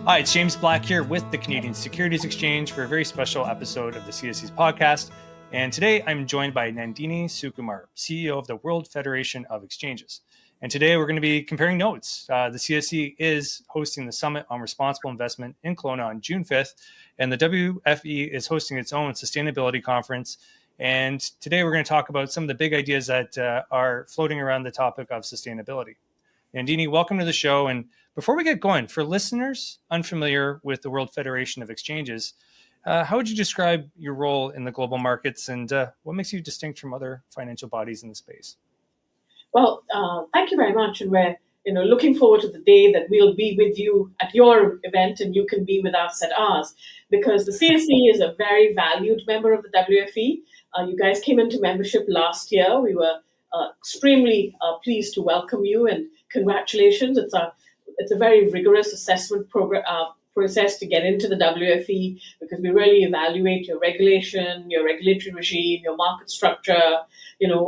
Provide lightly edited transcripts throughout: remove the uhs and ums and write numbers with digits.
Hi, it's James Black here with the Canadian Securities Exchange for a very special episode of the CSE's podcast. And today I'm joined by Nandini Sukumar, CEO of the World Federation of Exchanges. And today we're going to be comparing notes. The CSE is hosting the Summit on Responsible Investment in Kelowna on June 5th, and the WFE is hosting its own Sustainability Conference. And today we're going to talk about some of the big ideas that are floating around the topic of sustainability. Nandini, welcome to the show. And before we get going, for listeners unfamiliar with the World Federation of Exchanges, how would you describe your role in the global markets, and what makes you distinct from other financial bodies in the space? Well, thank you very much, and we're looking forward to the day that we'll be with you at your event and you can be with us at ours, because the CSE is a very valued member of the WFE. You guys came into membership last year. We were extremely pleased to welcome you, and congratulations. It's a very rigorous assessment process to get into the WFE, because we really evaluate your regulation, your regulatory regime, your market structure,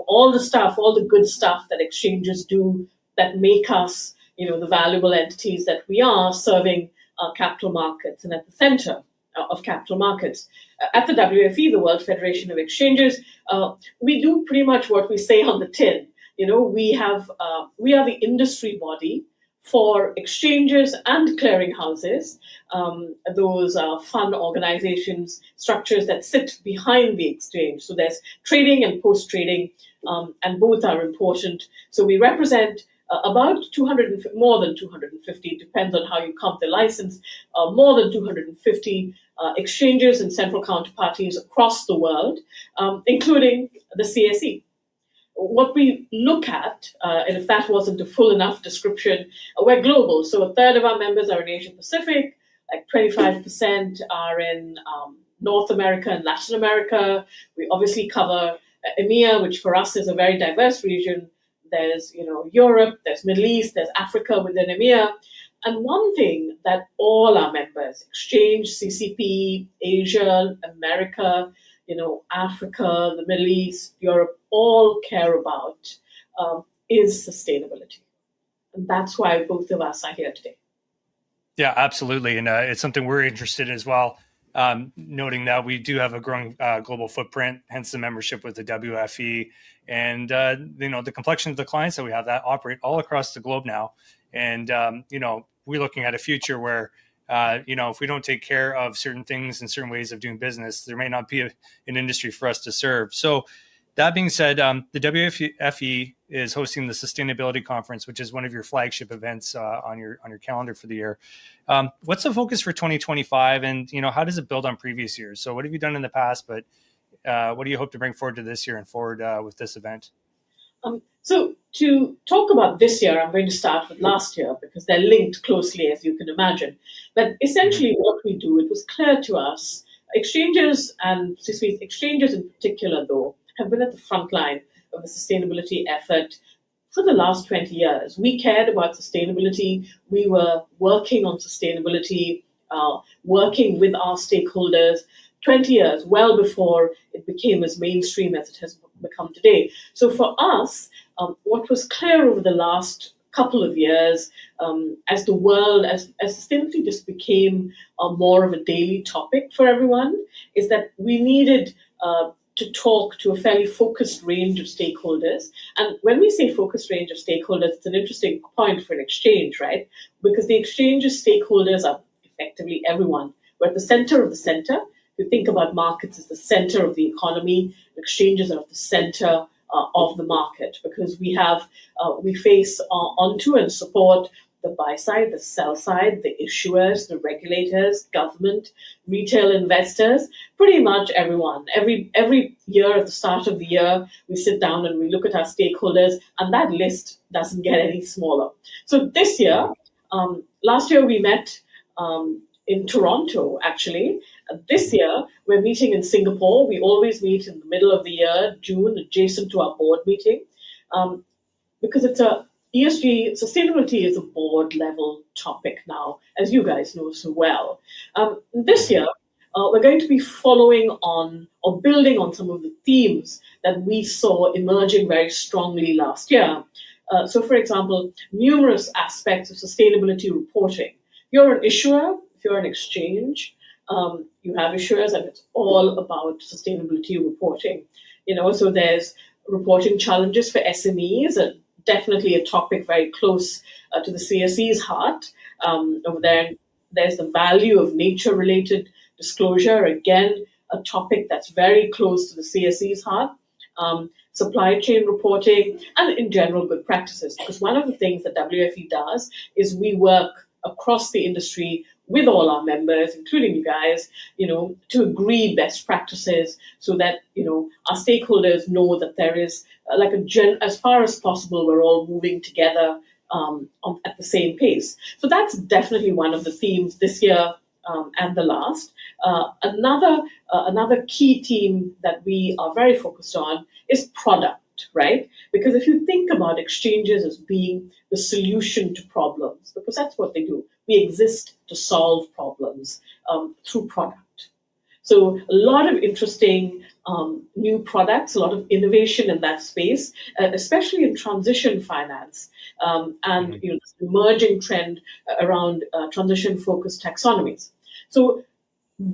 all the good stuff that exchanges do that make us, the valuable entities that we are, serving capital markets and at the center of capital markets. At the WFE, the World Federation of Exchanges, we do pretty much what we say on the tin. We are the industry body for exchanges and clearinghouses, those fund organizations, structures that sit behind the exchange. So there's trading and post-trading, and both are important. So we represent about more than 250, depends on how you count the license, more than 250 exchanges and central counterparties across the world, including the CSE. What we look at, and if that wasn't a full enough description, we're global. So a third of our members are in Asia Pacific, like 25% are in North America and Latin America. We obviously cover EMEA, which for us is a very diverse region. There's Europe, there's Middle East, there's Africa within EMEA. And one thing that all our members, Exchange, CCP, Asia, America, Africa, the Middle East, Europe, all care about is sustainability. And that's why both of us are here today. Yeah, absolutely. And it's something we're interested in as well, noting that we do have a growing global footprint, hence the membership with the WFE. And, the complexion of the clients that we have that operate all across the globe now. And, we're looking at a future where if we don't take care of certain things and certain ways of doing business, there may not be an industry for us to serve. So that being said, the WFE is hosting the Sustainability Conference, which is one of your flagship events on your calendar for the year. What's the focus for 2025, and how does it build on previous years? So what have you done in the past, but what do you hope to bring forward to this year and forward with this event? So to talk about this year, I'm going to start with last year, because they're linked closely, as you can imagine. But essentially what we do, it was clear to us, exchanges, and exchanges in particular, though, have been at the front line of the sustainability effort for the last 20 years. We cared about sustainability. We were working on sustainability, working with our stakeholders 20 years, well before it became as mainstream as it has become today. So for us, what was clear over the last couple of years, as sustainability just became more of a daily topic for everyone, is that we needed to talk to a fairly focused range of stakeholders. And when we say focused range of stakeholders, it's an interesting point for an exchange, right? Because the exchange's stakeholders are effectively everyone. We're at the center of the center. If you think about markets as the center of the economy, exchanges are at the center of the market, because we face onto and support the buy side, the sell side, the issuers, the regulators, government, retail investors, pretty much everyone. Every year at the start of the year, we sit down and we look at our stakeholders, and that list doesn't get any smaller. So this year, last year we met in Toronto, actually. This year, we're meeting in Singapore. We always meet in the middle of the year, June, adjacent to our board meeting, because it's ESG, sustainability is a board level topic now, as you guys know so well. This year, we're going to be following on or building on some of the themes that we saw emerging very strongly last year. So, for example, numerous aspects of sustainability reporting. you're an issuer, if you're an exchange, you have issuers, and it's all about sustainability reporting. So there's reporting challenges for SMEs, and definitely a topic very close to the CSE's heart. Over there, there's the value of nature-related disclosure, again, a topic that's very close to the CSE's heart. Supply chain reporting, and in general, good practices. Because one of the things that WFE does is we work across the industry with all our members, including you guys, to agree best practices so that, our stakeholders know that there is as far as possible, we're all moving together at the same pace. So that's definitely one of the themes this year and the last. Another key theme that we are very focused on is product, right? Because if you think about exchanges as being the solution to problems, because that's what they do, we exist to solve problems through product. So a lot of interesting new products, a lot of innovation in that space, especially in transition finance, and this emerging trend around transition-focused taxonomies. So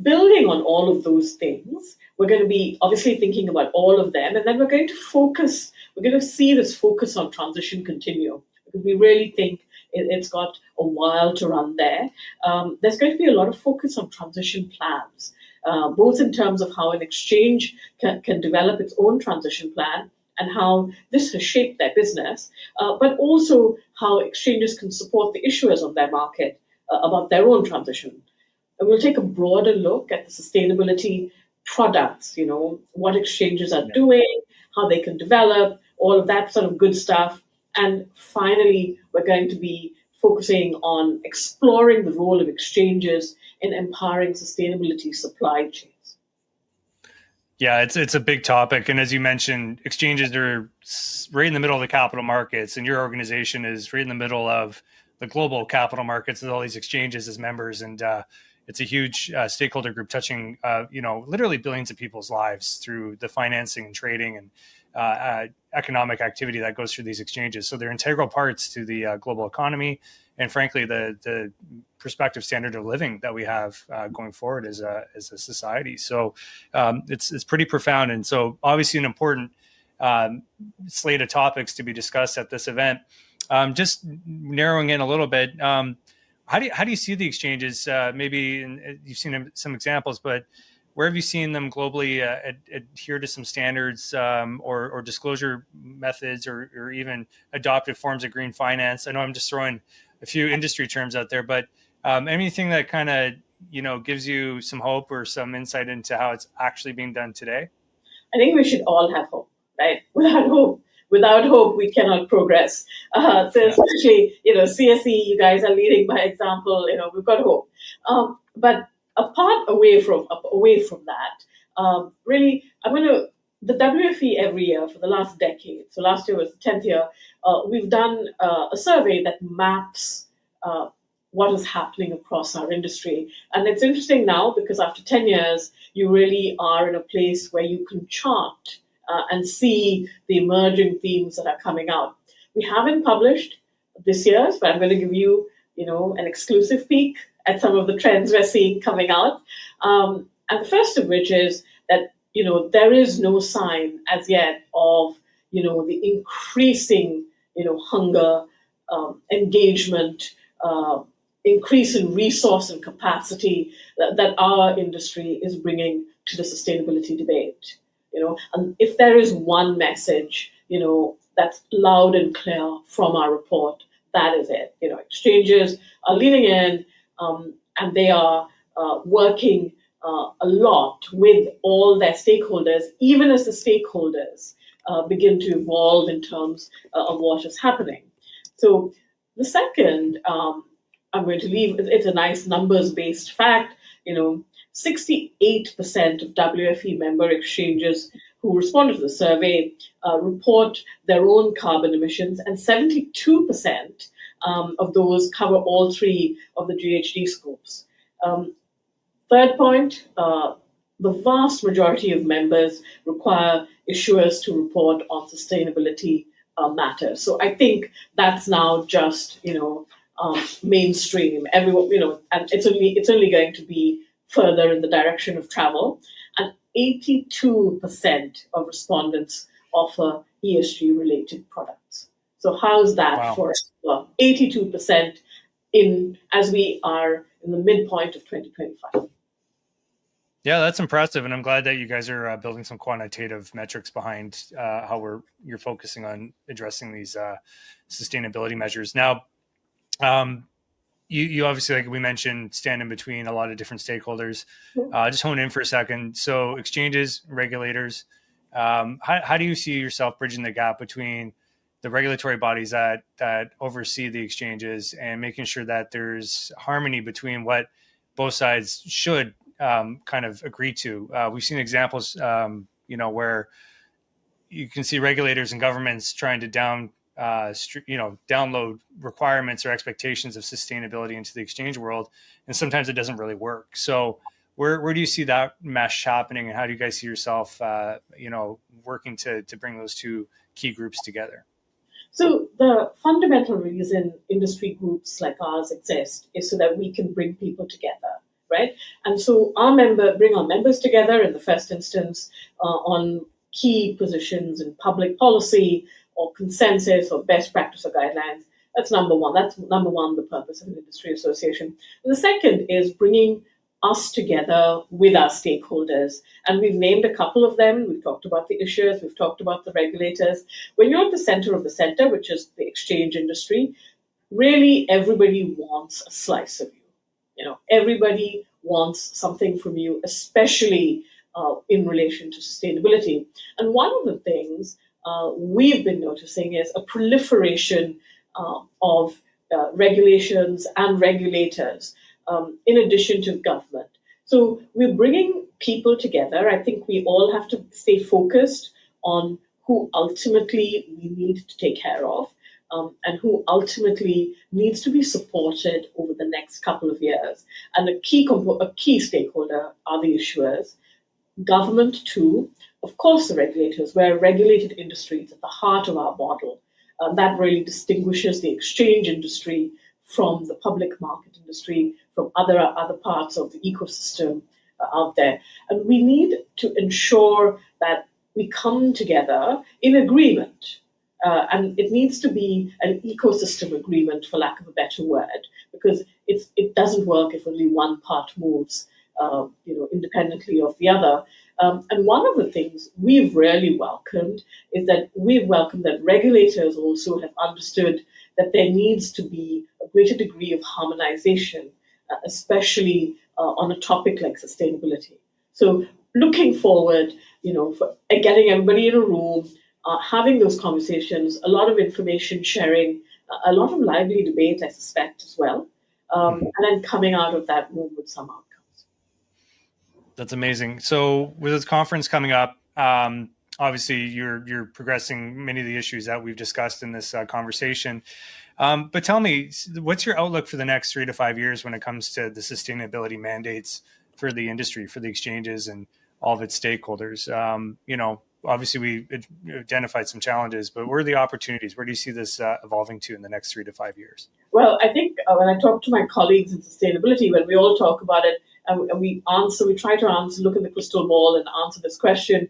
building on all of those things, we're going to be obviously thinking about all of them, and then we're going to see this focus on transition continue, because we really think it's got a while to run there. There's going to be a lot of focus on transition plans, both in terms of how an exchange can develop its own transition plan and how this has shaped their business, but also how exchanges can support the issuers of their market about their own transition. And we'll take a broader look at the sustainability products, what exchanges are doing, how they can develop, all of that sort of good stuff. And finally, we're going to be focusing on exploring the role of exchanges in empowering sustainability supply chains. Yeah, it's a big topic. And as you mentioned, exchanges are right in the middle of the capital markets, and your organization is right in the middle of the global capital markets with all these exchanges as members. And it's a huge stakeholder group touching, literally billions of people's lives through the financing and trading and economic activity that goes through these exchanges. So they're integral parts to the global economy, and frankly, the prospective standard of living that we have going forward as a society. So it's pretty profound, and so obviously an important slate of topics to be discussed at this event. Just narrowing in a little bit. How do you see the exchanges? Maybe you've seen some examples, but where have you seen them globally adhere to some standards or disclosure methods or even adopted forms of green finance? I know I'm just throwing a few industry terms out there, but anything that kind of gives you some hope or some insight into how it's actually being done today? I think we should all have hope, right? Without hope, we cannot progress. Especially, CSE, you guys are leading by example. We've got hope. But away from that, really, the WFE every year for the last decade. So last year was the 10th year. We've done a survey that maps what is happening across our industry, and it's interesting now because after 10 years, you really are in a place where you can chart and see the emerging themes that are coming out. We haven't published this year's, but I'm going to give you, an exclusive peek at some of the trends we're seeing coming out. And the first of which is that, there is no sign as yet of, the increasing, hunger, engagement, increase in resource and capacity that our industry is bringing to the sustainability debate. And if there is one message, that's loud and clear from our report, that is it. Exchanges are leaning in, and they are working a lot with all their stakeholders, even as the stakeholders begin to evolve in terms of what is happening. So the second, I'm going to leave, it's a nice numbers-based fact, 68% of WFE member exchanges who responded to the survey report their own carbon emissions, and 72% of those cover all three of the GHG scopes. Third point, the vast majority of members require issuers to report on sustainability matters. So I think that's now just, mainstream. Everyone, and it's only going to be further in the direction of travel. And 82% of respondents offer ESG-related products. So how's that Wow. for 82% as we are in the midpoint of 2025? Yeah, that's impressive, and I'm glad that you guys are building some quantitative metrics behind how you're focusing on addressing these sustainability measures. Now, you obviously, like we mentioned, stand in between a lot of different stakeholders. Just hone in for a second. So, exchanges, regulators. How do you see yourself bridging the gap between the regulatory bodies that oversee the exchanges and making sure that there's harmony between what both sides should kind of agree to? We've seen examples, where you can see regulators and governments trying to download requirements or expectations of sustainability into the exchange world, and sometimes it doesn't really work. So, where do you see that mesh happening, and how do you guys see yourself, working to bring those two key groups together? So the fundamental reason industry groups like ours exist is so that we can bring people together, right? And so bring our members together in the first instance on key positions in public policy or consensus or best practice or guidelines. That's number one. That's number one, the purpose of an industry association. And the second is bringing us together with our stakeholders. And we've named a couple of them. We've talked about the issuers, we've talked about the regulators. When you're at the center of the center, which is the exchange industry, really everybody wants a slice of you. Everybody wants something from you, especially in relation to sustainability. And one of the things we've been noticing is a proliferation of regulations and regulators in addition to government. So we're bringing people together. I think we all have to stay focused on who ultimately we need to take care of and who ultimately needs to be supported over the next couple of years. And a key stakeholder are the issuers, government too, of course the regulators. We're a regulated industry. It's at the heart of our model. That really distinguishes the exchange industry from the public market industry, from other parts of the ecosystem out there. And we need to ensure that we come together in agreement. And it needs to be an ecosystem agreement, for lack of a better word, because it doesn't work if only one part moves independently of the other. And one of the things we've really welcomed is that regulators also have understood that there needs to be a greater degree of harmonization, especially on a topic like sustainability. So looking forward, for getting everybody in a room, having those conversations, a lot of information sharing, a lot of lively debate, I suspect, as well, and then coming out of that room with some outcomes. That's amazing. So with this conference coming up, obviously you're progressing many of the issues that we've discussed in this conversation. But tell me, what's your outlook for the next 3 to 5 years when it comes to the sustainability mandates for the industry, for the exchanges and all of its stakeholders? Obviously we identified some challenges, but where are the opportunities? Where do you see this evolving to in the next 3 to 5 years? Well, I think when I talk to my colleagues in sustainability, when we all talk about it, and we try to answer, look at the crystal ball and answer this question,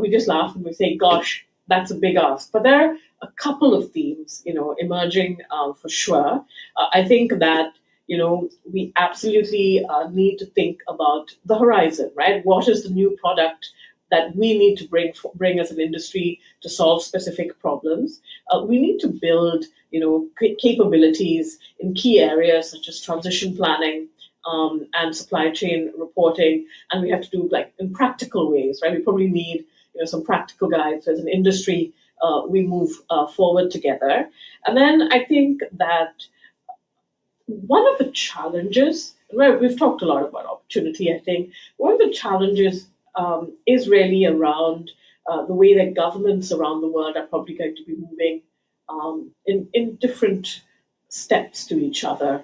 we just laugh and we say, gosh, that's a big ask. But there are a couple of themes, emerging for sure. I think that, we absolutely need to think about the horizon, right? What is the new product that we need to bring as an industry to solve specific problems? We need to build, capabilities in key areas such as transition planning, and supply chain reporting, and we have to do in practical ways, right? We probably need some practical guides as an industry. We move forward together, and then I think that one of the challenges, we've talked a lot about opportunity. I think one of the challenges is really around the way that governments around the world are probably going to be moving in different steps to each other.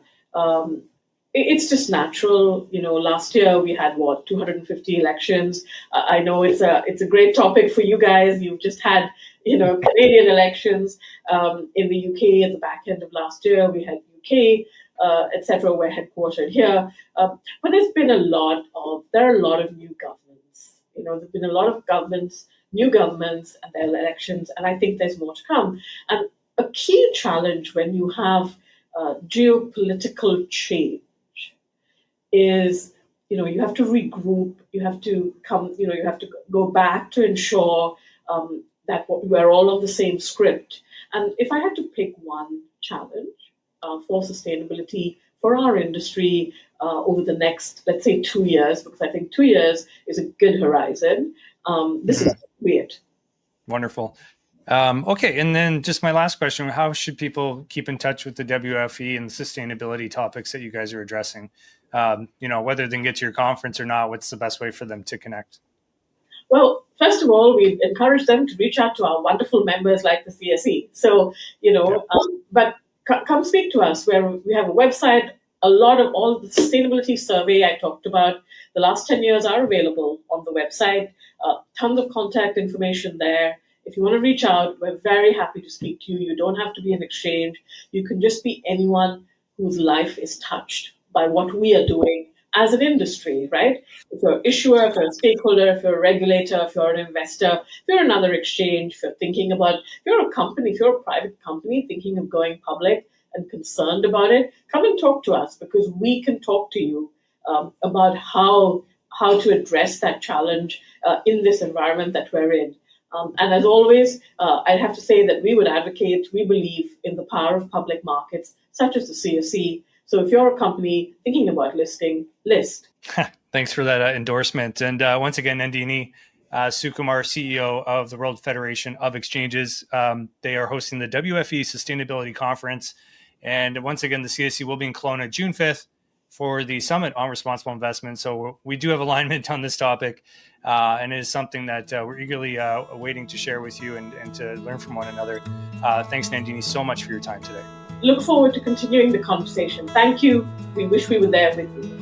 It's just natural. Last year we had 250 elections. I know it's a great topic for you guys. You've just had Canadian elections in the UK at the back end of last year. We had UK, etc. We're headquartered here. But there are a lot of new governments. There's been a lot of governments, new governments, and their elections, and I think there's more to come. And a key challenge when you have geopolitical change is, you have to regroup, you have to go back to ensure that we're all on the same script. And if I had to pick one challenge for sustainability for our industry over the next, let's say, 2 years, because I think 2 years is a good horizon, this is it. Wonderful. Okay, and then just my last question, how should people keep in touch with the WFE and the sustainability topics that you guys are addressing? Whether they can get to your conference or not, what's the best way for them to connect? Well, first of all, we encourage them to reach out to our wonderful members like the CSE. So, but come speak to us, where we have a website. A lot of all the sustainability survey I talked about the last 10 years are available on the website. Tons of contact information there. If you want to reach out, we're very happy to speak to you. You don't have to be an exchange. You can just be anyone whose life is touched by what we are doing as an industry, right? If you're an issuer, if you're a stakeholder, if you're a regulator, if you're an investor, if you're another exchange, if you're a company, if you're a private company thinking of going public and concerned about it, come and talk to us, because we can talk to you about how to address that challenge in this environment that we're in. And as always, I'd have to say that we believe in the power of public markets, such as the CSE. So if you're a company thinking about listing, list. Thanks for that endorsement. And once again, Nandini Sukumar, CEO of the World Federation of Exchanges. They are hosting the WFE Sustainability Conference. And once again, the CSE will be in Kelowna June 5th for the Summit on Responsible Investment. So we do have alignment on this topic, and it is something that we're eagerly waiting to share with you and to learn from one another. Thanks, Nandini, so much for your time today. Look forward to continuing the conversation. Thank you. We wish we were there with you.